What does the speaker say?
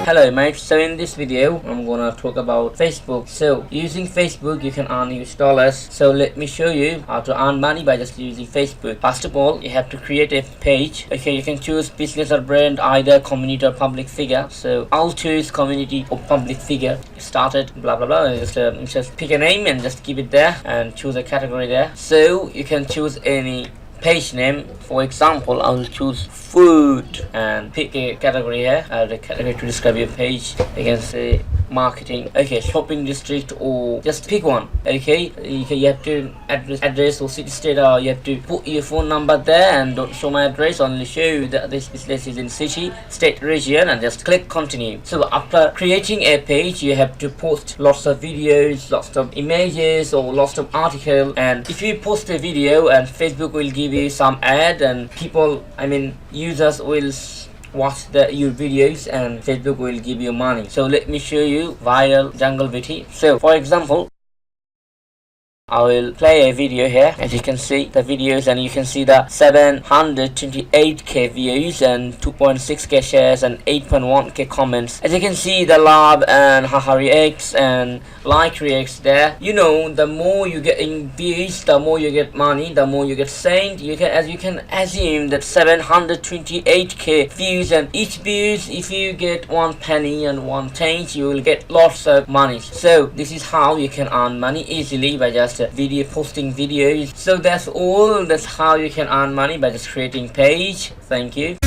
Hello mates, so in this video I'm gonna talk about Facebook. So using Facebook you can earn US dollars. So let me show you how to earn money by just using Facebook. First of all, you have to create a page. Okay, you can choose business or brand, either community or public figure. So I'll choose community or public figure. Started blah blah blah. Just pick a name and just keep it there and choose a category there. So you can choose any page name. For example, I will choose food and pick a category here. The category to describe your page. You can say marketing, okay, shopping district, or just pick one. Okay, you have to address or city state, or you have to put your phone number there and don't show my address, only show that this business is in city, state, region, and just click continue. So after creating a page, you have to post lots of videos, lots of images, or lots of articles. And if you post a video, and Facebook will give you some ad, and people, users will watch your videos and Facebook will give you money. So let me show you viral jungle VT. So for example, I will play a video here. As you can see the videos, and you can see the 728k views and 2.6k shares and 8.1k comments. As you can see the love and haha reacts and like reacts there. You know, the more you get in views, the more you get money, the more you get sent. You can assume that 728k views, and each views, if you get 1 penny and 1 cent, you will get lots of money. So this is how you can earn money easily by just posting videos. So that's all. That's how you can earn money by just creating page. Thank you.